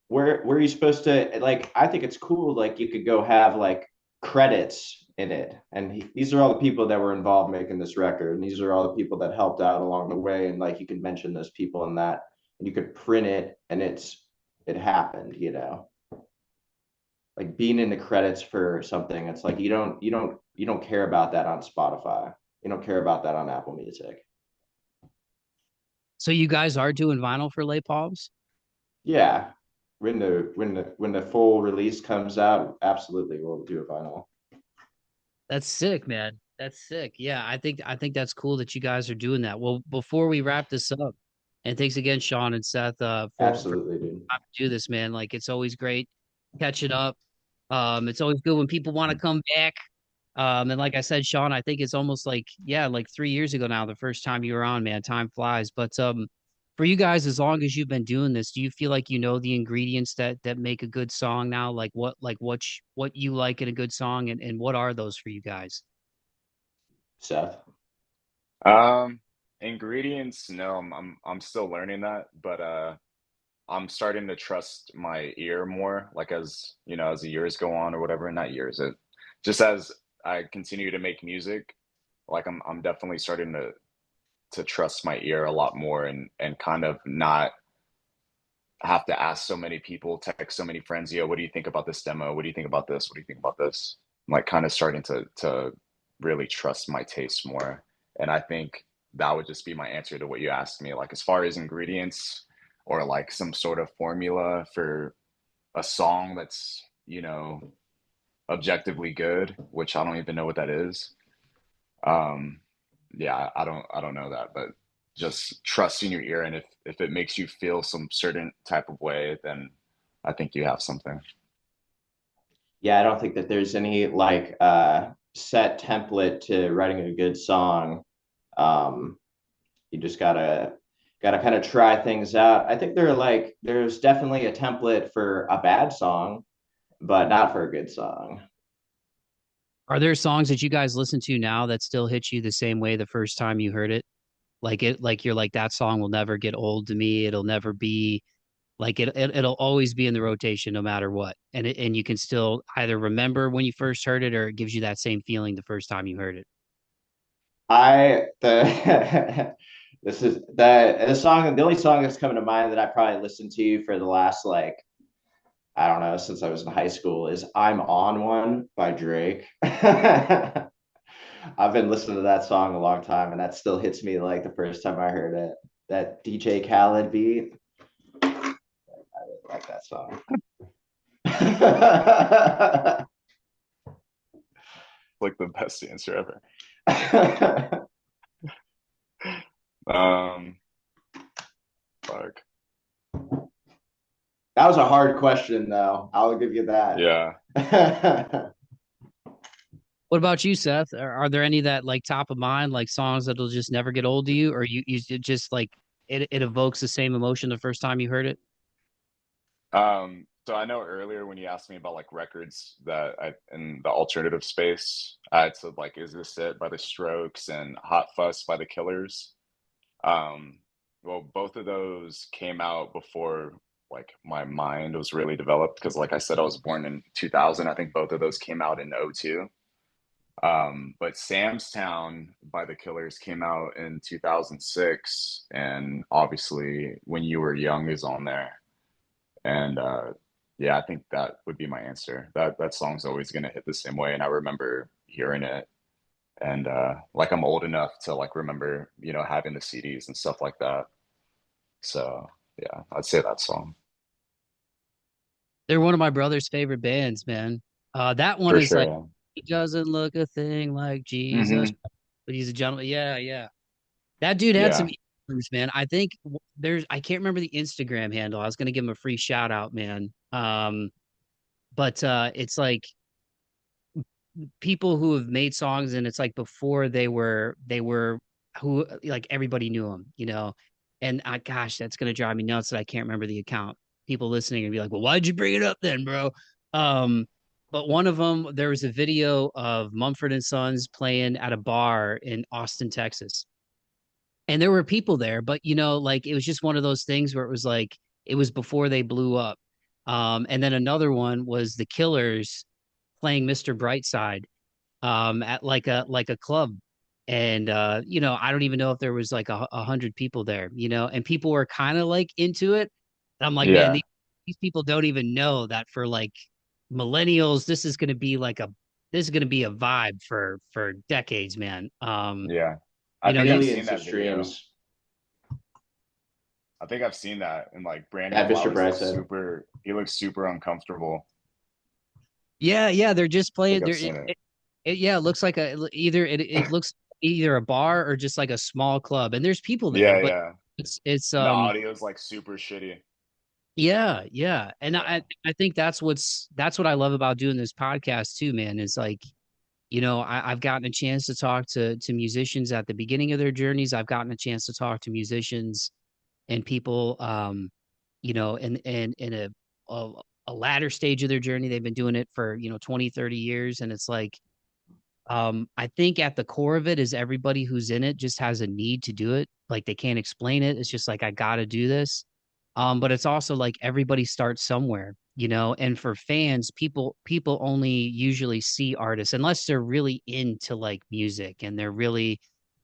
where are you supposed to like I think it's cool like you could go have like credits in it. And these are all the people that were involved making this record. And these are all the people that helped out along the way. And like you can mention those people in that and you could print it and it happened, like being in the credits for something. It's like you don't care about that on Spotify. You don't care about that on Apple Music. So you guys are doing vinyl for Lay Palms? Yeah. When the full release comes out, absolutely we'll do a vinyl. That's sick, man. That's sick. Yeah, I think that's cool that you guys are doing that. Well, before we wrap this up, and thanks again, Sean and Seth, for Absolutely, dude. do this, man. Like it's always great catching up. It's always good when people want to come back. And like I said, Sean, I think it's almost like, yeah, like 3 years ago now, the first time you were on, man. Time flies. But for you guys, as long as you've been doing this, do you feel like you know the ingredients that make a good song now? What you like in a good song, and what are those for you guys? Seth. Um, Ingredients, no, I'm still learning that, but I'm starting to trust my ear more, like as you know, as the years go on or whatever, not years, it just as I continue to make music, like I'm definitely starting to trust my ear a lot more and kind of not have to ask so many people, text so many friends, yo, what do you think about this demo? What do you think about this? What do you think about this? I'm like kind of starting to really trust my taste more. And I think that would just be my answer to what you asked me. Like as far as ingredients or like some sort of formula for a song that's, objectively good, which I don't even know what that is. Um, yeah, I don't know that, but just trusting your ear, and if it makes you feel some certain type of way, then I think you have something. Yeah, I don't think that there's any like set template to writing a good song. Um, you just gotta kind of try things out. I think there's definitely a template for a bad song, but not for a good song. Are there songs that you guys listen to now that still hit you the same way the first time you heard it? Like you're like that song will never get old to me. It'll never be like it'll always be in the rotation no matter what. And you can still either remember when you first heard it or it gives you that same feeling the first time you heard it. I the this is the song the only song that's coming to mind that I probably listened to for the last like I don't know since I was in high school is "I'm on One" by Drake. I've been listening to that song a long time, and that still hits me like the first time I heard it. That DJ Khaled beat, I really like that song. Like the best answer ever. That Um, fuck. was a hard question, though. I'll give you that. Yeah. What about you, Seth? Are there any that like top of mind, like songs that'll just never get old to you, or you just like it evokes the same emotion the first time you heard it? So I know earlier when you asked me about like records that I in the alternative space, I had said like "Is This It" by the Strokes and "Hot Fuss" by the Killers. Um, well, both of those came out before like my mind was really developed because like I said, I was born in 2000. I think both of those came out in '02. But Sam's Town by the Killers came out in 2006, and obviously When You Were Young is on there. And yeah, I think that would be my answer. That song's always gonna hit the same way, and I remember hearing it, and like I'm old enough to like remember, having the CDs and stuff like that. So yeah, I'd say that song They're one of my brother's favorite bands, man. That one for is like sure. he doesn't look a thing like Yeah. Jesus, but he's a gentleman. Yeah, yeah. That dude had some Yeah. earrings, man. I think there's I can't remember the Instagram handle. I was gonna give him a free shout out, man. But it's like people who have made songs and it's like before they were who like everybody knew them, you know. And gosh, that's gonna drive me nuts that I can't remember the account. People listening and be like, "Well, why'd you bring it up then, bro?" Um, but one of them, there was a video of Mumford and Sons playing at a bar in Austin, Texas, and there were people there, but like it was just one of those things where it was like it was before they blew up. And then another one was the Killers playing Mr. Brightside at like a club. And I don't even know if there was like 100 people there, and people were kind of like into it. And I'm like, man, Yeah. these people don't even know that for like millennials, this is gonna be a vibe for decades, man. Yeah. I You know, think I've you seen Millions of that video. streams. I think I've seen that, and like Brandon At Mr. Flowers looks Brightside. super. He looks super uncomfortable. Yeah, yeah, they're just I playing. think I've seen it. Yeah, it looks like it looks either a bar or just like a small club, and there's people there, Yeah, but yeah. it's And the audio is like super shitty. yeah, yeah, and Yeah. I think that's what I love about doing this podcast too, man. Is like I've gotten a chance to talk to musicians at the beginning of their journeys. I've gotten a chance to talk to musicians and people, in a a latter stage of their journey. They've been doing it for 20, 30 years, and it's like I think at the core of it is everybody who's in it just has a need to do it. Like they can't explain it. It's just like I gotta do this. But it's also like everybody starts somewhere, and for fans, people only usually see artists unless they're really into like music and they're really,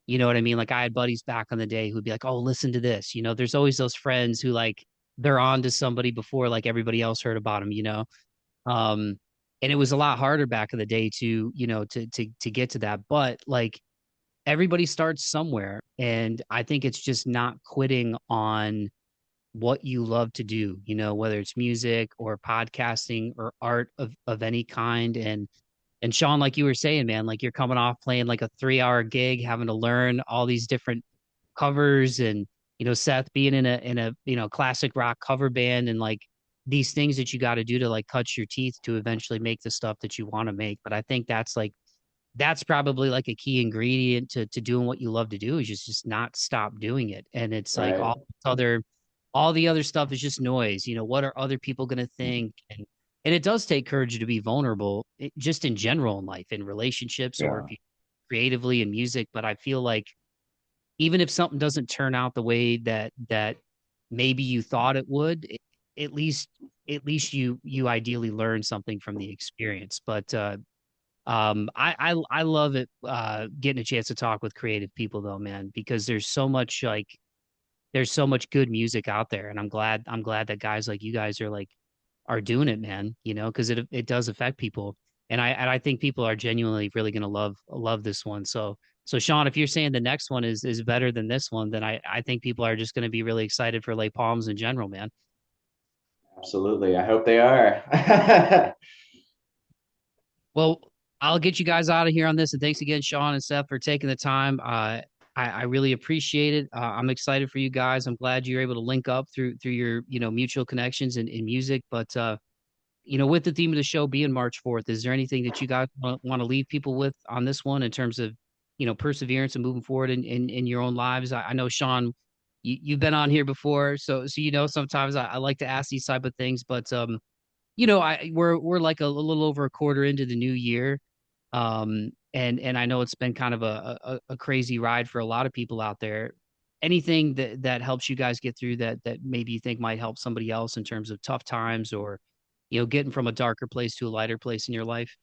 you know what I mean? Like I had buddies back on the day who'd be like, "Oh, listen to this." There's always those friends who like they're on to somebody before like everybody else heard about them. Um, and it was a lot harder back in the day to get to that. But like everybody starts somewhere. And I think it's just not quitting on what you love to do, whether it's music or podcasting or art of any kind. And Sean, like you were saying, man, like you're coming off playing like a 3 hour gig, having to learn all these different covers and, Seth being in a, classic rock cover band and like these things that you got to do to like cut your teeth to eventually make the stuff that you want to make. But I think that's probably like a key ingredient to doing what you love to do is just not stop doing it. And it's like Right. all the other stuff is just noise. What are other people going to think? And it does take courage to be vulnerable, just in general in life, in relationships, or if Yeah. you creatively in music. But I feel like even if something doesn't turn out the way that maybe you thought it would, at least you ideally learn something from the experience. But I love it getting a chance to talk with creative people though, man, because there's so much good music out there, and I'm glad that guys like you guys are doing it, man, because it does affect people. And I think people are genuinely really gonna love this one. So Sean, if you're saying the next one is better than this one, then I think people are just gonna be really excited for Lake Palms in general, man. Absolutely. I hope they are. Well, I'll get you guys out of here on this, and thanks again, Sean and Seth, for taking the time. I really appreciate it. I'm excited for you guys. I'm glad you're able to link up through your mutual connections in music. But with the theme of the show being March 4th, is there anything that you guys want to leave people with on this one in terms of perseverance and moving forward in your own lives? I know Sean, you've been on here before, so sometimes I like to ask these type of things, but we're like a little over a quarter into the new year. And I know it's been kind of a crazy ride for a lot of people out there. Anything that helps you guys get through that maybe you think might help somebody else in terms of tough times, or getting from a darker place to a lighter place in your life?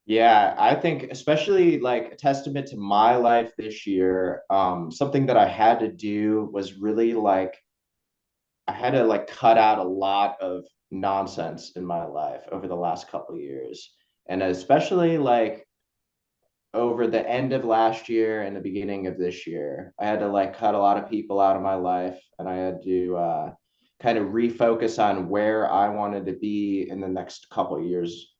Yeah, I think especially like a testament to my life this year, something that I had to do was really like I had to like cut out a lot of nonsense in my life over the last couple of years. And especially like over the end of last year and the beginning of this year, I had to like cut a lot of people out of my life, and I had to kind of refocus on where I wanted to be in the next couple of years.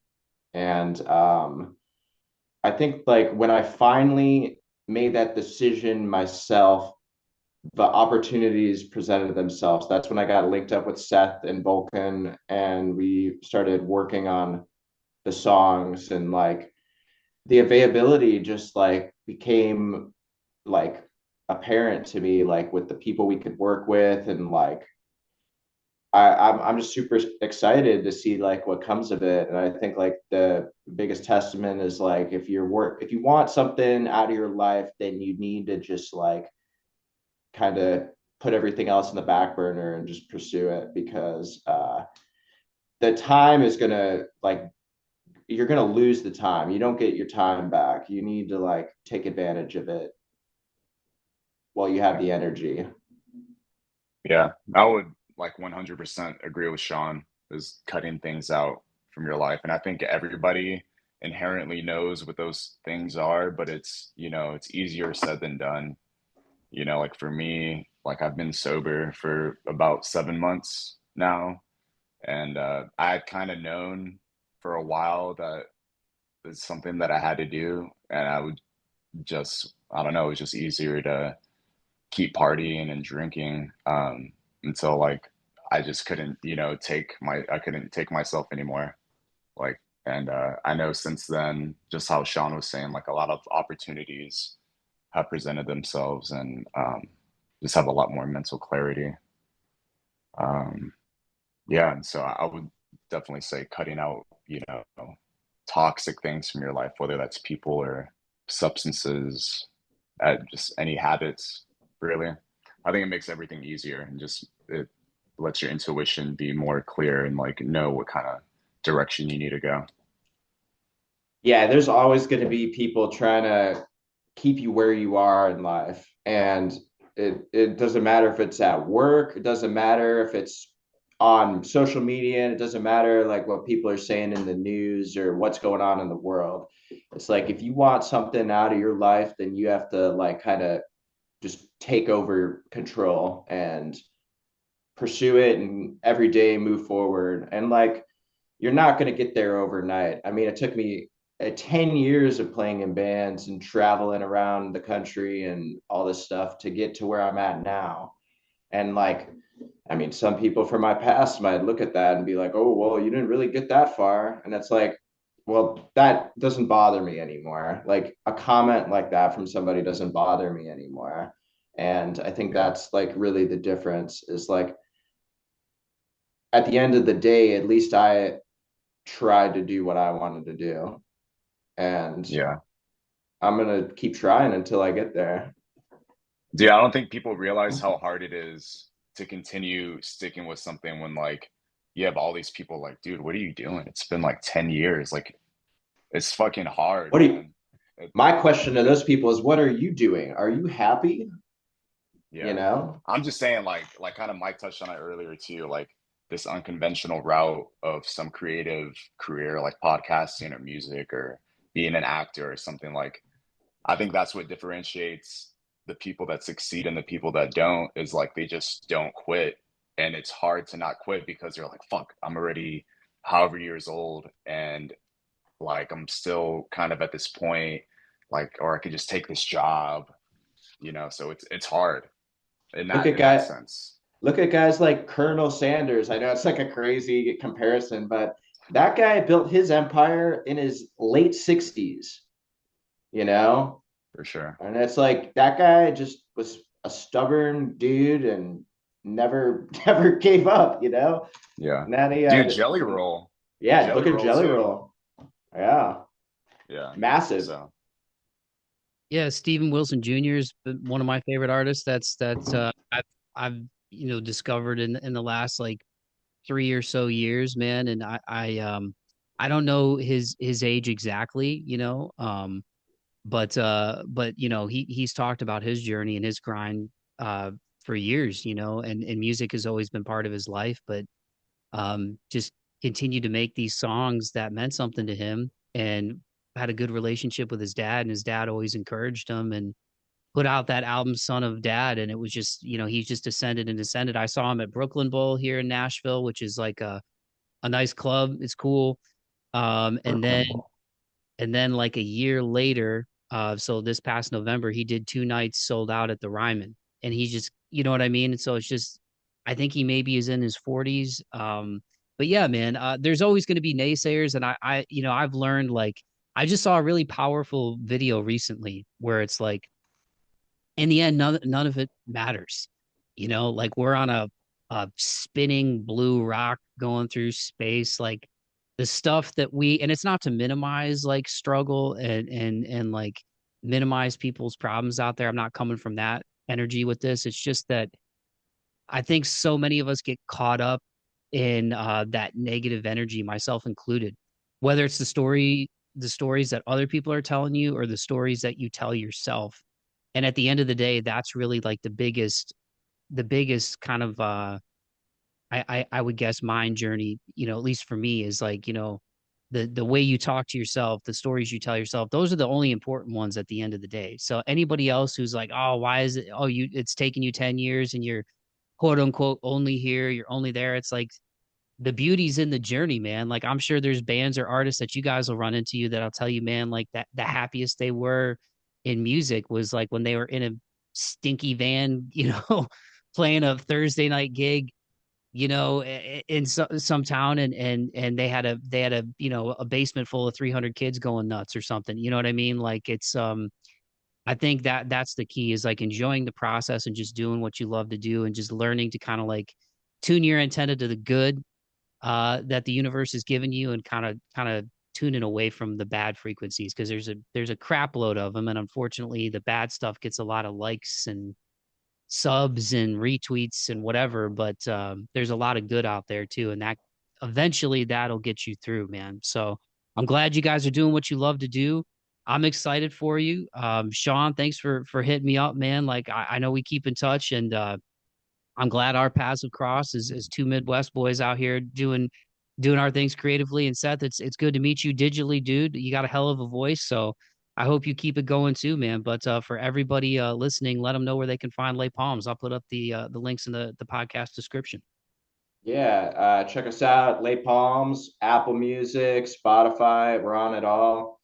And I think like when I finally made that decision myself, the opportunities presented themselves. That's when I got linked up with Seth and Volkan, and we started working on the songs, and like the availability just like became like apparent to me, like with the people we could work with, and like I'm just super excited to see like what comes of it. And I think like the biggest testament is like if you want something out of your life, then you need to just like kind of put everything else in the back burner and just pursue it, because the time is gonna like you're gonna lose the time. You don't get your time back. You need to like take advantage of it while you have the energy. Yeah, I would like 100% agree with Sean is cutting things out from your life. And I think everybody inherently knows what those things are, but it's easier said than done. Like for me, like I've been sober for about 7 months now, and I had kind of known for a while that it's something that I had to do, and I would just, I don't know, it was just easier to keep partying and drinking until like I just couldn't, I couldn't take myself anymore. Like, and I know since then, just how Sean was saying, like a lot of opportunities have presented themselves, and just have a lot more mental clarity. Um, yeah, and so I would definitely say cutting out, toxic things from your life, whether that's people or substances, just any habits, really. I think it makes everything easier, and just it lets your intuition be more clear and like know what kind of direction you need to go. Yeah, there's always going to be people trying to keep you where you are in life. And it doesn't matter if it's at work, it doesn't matter if it's on social media, and it doesn't matter like what people are saying in the news or what's going on in the world. It's like if you want something out of your life, then you have to like kind of just take over control and pursue it and every day move forward. And like you're not going to get there overnight. I mean, it took me 10 years of playing in bands and traveling around the country and all this stuff to get to where I'm at now. And like, I mean, some people from my past might look at that and be like, oh, well, you didn't really get that far. And it's like, well, that doesn't bother me anymore. Like a comment like that from somebody doesn't bother me anymore. And I think Yeah. that's like really the difference is like at the end of the day, at least I tried to do what I wanted to do. And Yeah. I'm going to keep trying until I get there. Dude, I don't think people realize how hard it is to continue sticking with something when like you have all these people like, dude, what are you doing? It's been like 10 years. Like it's fucking hard, What do you, man. It, my question to those people is, what are you doing? Are you happy? You yeah. know? I'm just saying like kind of Mike touched on it earlier too, like this unconventional route of some creative career like podcasting or music or being an actor or something like I think that's what differentiates the people that succeed and the people that don't is like they just don't quit. And it's hard to not quit because you're like, fuck, I'm already however years old and like I'm still kind of at this point, like, or I could just take this job, so it's hard in Look that at in that guy sense. look at guys like Colonel Sanders. I know it's like a crazy comparison, but that guy built his empire in his late 60s, you know? For sure. And it's like that guy just was a stubborn dude and never gave up, you know? Yeah. Now he Dude, Jelly Roll. yeah, Jelly look at Roll Jelly too. Roll. Yeah, Yeah. massive. So Yeah, Steven Wilson Jr. is one of my favorite artists. I've discovered in the last like 3 or so years, man. And I don't know his age exactly, but he's talked about his journey and his grind for years, and music has always been part of his life, but just continued to make these songs that meant something to him and had a good relationship with his dad, and his dad always encouraged him and put out that album Son of Dad, and it was just, he's just ascended and descended. I saw him at Brooklyn Bowl here in Nashville, which is like a nice club. It's cool. Um and then Brooklyn Bowl. and then like a year later, so this past November, he did 2 nights sold out at the Ryman. And he's just, you know what I mean? And so it's just, I think he maybe is in his 40s. But yeah, man, there's always going to be naysayers. And I've learned like, I just saw a really powerful video recently where it's like, in the end, none of it matters. Like we're on a spinning blue rock going through space. Like the stuff that and it's not to minimize like struggle and like minimize people's problems out there. I'm not coming from that energy with this. It's just that I think so many of us get caught up in that negative energy, myself included, whether it's the stories that other people are telling you or the stories that you tell yourself. And at the end of the day, that's really like the biggest kind of I would guess mind journey, at least for me, is like, the way you talk to yourself, the stories you tell yourself, those are the only important ones at the end of the day. So anybody else who's like, oh, why is it, oh, it's taken you 10 years and you're quote unquote only here, you're only there. It's like the beauty's in the journey, man. Like I'm sure there's bands or artists that you guys will run into you that I'll tell you, man, like that the happiest they were in music was like when they were in a stinky van, playing a Thursday night gig, in some town, and they had a a basement full of 300 kids going nuts or something. You know what I mean? Like it's I think that's the key is like enjoying the process and just doing what you love to do and just learning to kind of like tune your antenna to the good that the universe has given you and kind of tuning away from the bad frequencies because there's a crap load of them, and unfortunately the bad stuff gets a lot of likes and subs and retweets and whatever, but there's a lot of good out there too, and that eventually that'll get you through, man. So I'm glad you guys are doing what you love to do. I'm excited for you. Sean, thanks for hitting me up, man. Like I know we keep in touch, and I'm glad our paths have crossed as two Midwest boys out here doing our things creatively. And Seth, it's good to meet you digitally, dude. You got a hell of a voice, so I hope you keep it going too, man. But for everybody listening, let them know where they can find Lay Palms. I'll put up the links in the podcast description. Yeah, check us out, Lay Palms, Apple Music, Spotify. We're on it all.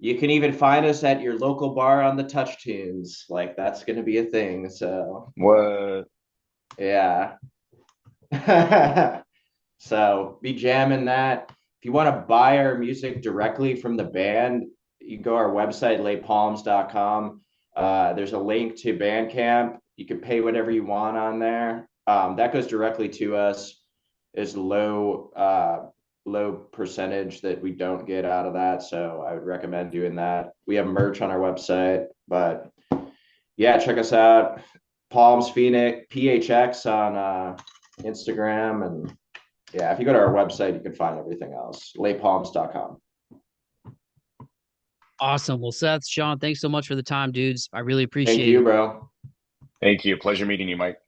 You can even find us at your local bar on the touch tunes. Like that's going to be a thing. So What? yeah. So be jamming that. If you want to buy our music directly from the band, you can go to our website, laypalms.com. There's a link to Bandcamp. You can pay whatever you want on there. That goes directly to us. Is low percentage that we don't get out of that. So I would recommend doing that. We have merch on our website, but yeah, check us out. Palms Phoenix PHX on Instagram. And yeah, if you go to our website, you can find everything else. Laypalms.com. Awesome. Well, Seth, Sean, thanks so much for the time, dudes. I really Thank appreciate you, it. bro. Thank you. Pleasure meeting you, Mike.